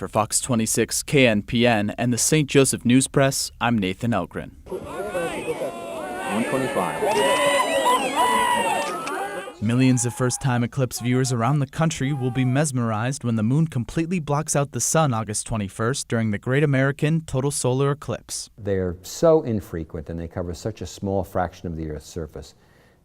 For Fox 26 KNPN and the St. Joseph News Press, I'm Nathan Ellgren. 125. Millions of first-time eclipse viewers around the country will be mesmerized when the moon completely blocks out the sun August 21st during the Great American Total Solar Eclipse. They're so infrequent and they cover such a small fraction of the Earth's surface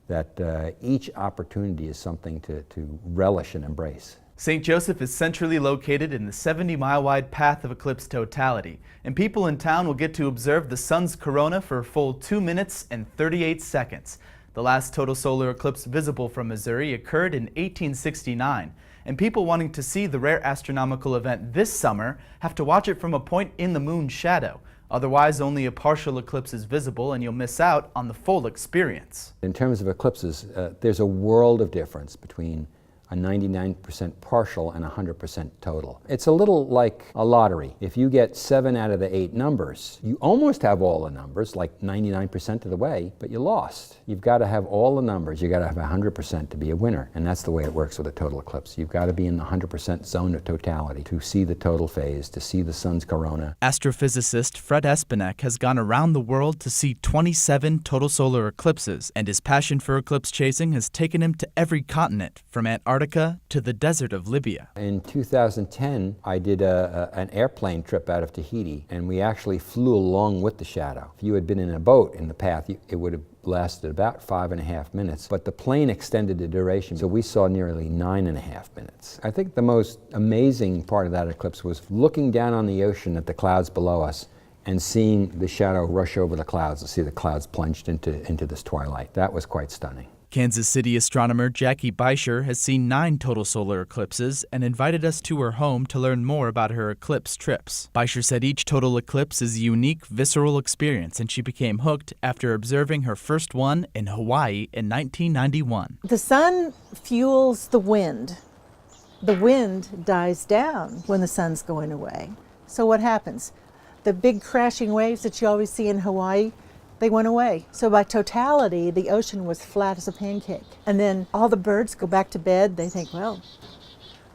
that each opportunity is something to relish and embrace. St. Joseph is centrally located in the 70-mile-wide path of eclipse totality, and people in town will get to observe the sun's corona for a full 2 minutes and 38 seconds. The last total solar eclipse visible from Missouri occurred in 1869, and people wanting to see the rare astronomical event this summer have to watch it from a point in the moon's shadow. Otherwise, only a partial eclipse is visible and you'll miss out on the full experience. In terms of eclipses, there's a world of difference between a 99% partial and 100% total. It's a little like a lottery. If you get 7 out of the 8 numbers, you almost have all the numbers, like 99% of the way, but you lost. You've got to have all the numbers. You've got to have 100% to be a winner, and that's the way it works with a total eclipse. You've got to be in the 100% zone of totality to see the total phase, to see the sun's corona. Astrophysicist Fred Espenek has gone around the world to see 27 total solar eclipses, and his passion for eclipse chasing has taken him to every continent, from Antarctica to the desert of Libya. In 2010, I did an airplane trip out of Tahiti, and we actually flew along with the shadow. If you had been in a boat in the path, it would have lasted about 5.5 minutes, but the plane extended the duration, so we saw nearly 9.5 minutes. I think the most amazing part of that eclipse was looking down on the ocean at the clouds below us and seeing the shadow rush over the clouds, to see the clouds plunged into this twilight. That was quite stunning. Kansas City astronomer Jackie Beischer has seen 9 total solar eclipses and invited us to her home to learn more about her eclipse trips. Beischer said each total eclipse is a unique, visceral experience, and she became hooked after observing her first one in Hawaii in 1991. The sun fuels the wind. The wind dies down when the sun's going away. So what happens? The big crashing waves that you always see in Hawaii, they went away. So by totality, the ocean was flat as a pancake. And then all the birds go back to bed. They think, well,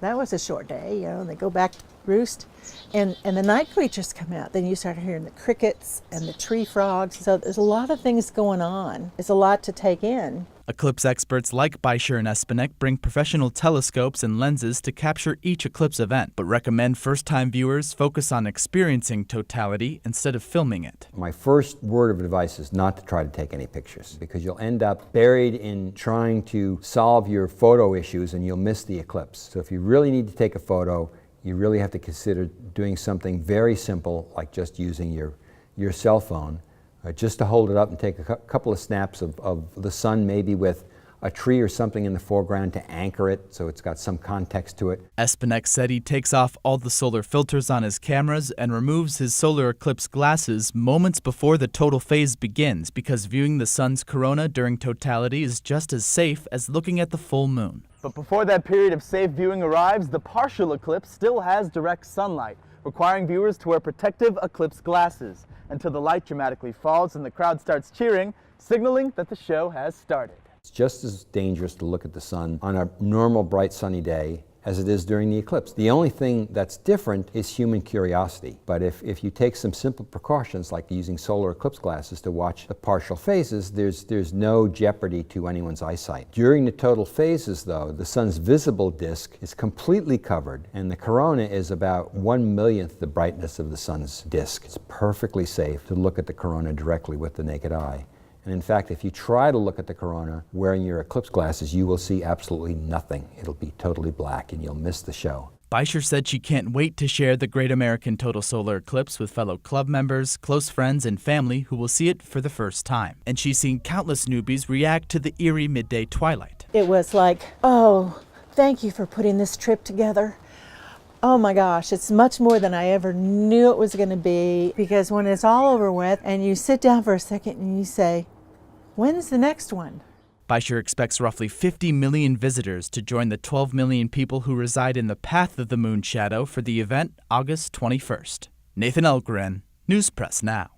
that was a short day, and they go back to roost. And the night creatures come out. Then you start hearing the crickets and the tree frogs. So there's a lot of things going on. It's a lot to take in. Eclipse experts like Beischer and Espenek bring professional telescopes and lenses to capture each eclipse event, but recommend first-time viewers focus on experiencing totality instead of filming it. My first word of advice is not to try to take any pictures, because you'll end up buried in trying to solve your photo issues and you'll miss the eclipse. So if you really need to take a photo, you really have to consider doing something very simple, like just using your cell phone, just to hold it up and take a couple of snaps of the sun, maybe with a tree or something in the foreground to anchor it so it's got some context to it. Espenek said he takes off all the solar filters on his cameras and removes his solar eclipse glasses moments before the total phase begins, because viewing the sun's corona during totality is just as safe as looking at the full moon. But before that period of safe viewing arrives, the partial eclipse still has direct sunlight, requiring viewers to wear protective eclipse glasses until the light dramatically falls and the crowd starts cheering, signaling that the show has started. It's just as dangerous to look at the sun on a normal bright sunny day as it is during the eclipse. The only thing that's different is human curiosity. But if you take some simple precautions like using solar eclipse glasses to watch the partial phases, there's no jeopardy to anyone's eyesight. During the total phases, though, the sun's visible disk is completely covered, and the corona is about 1/millionth the brightness of the sun's disk. It's perfectly safe to look at the corona directly with the naked eye. And in fact, if you try to look at the corona wearing your eclipse glasses, you will see absolutely nothing. It'll be totally black and you'll miss the show. Beischer said she can't wait to share the Great American Total Solar Eclipse with fellow club members, close friends, and family who will see it for the first time. And she's seen countless newbies react to the eerie midday twilight. It was like, oh, thank you for putting this trip together. Oh my gosh, it's much more than I ever knew it was going to be, because when it's all over with and you sit down for a second and you say, when's the next one? Beischer expects roughly 50 million visitors to join the 12 million people who reside in the path of the moon shadow for the event August 21st. Nathan Ellgren, News Press Now.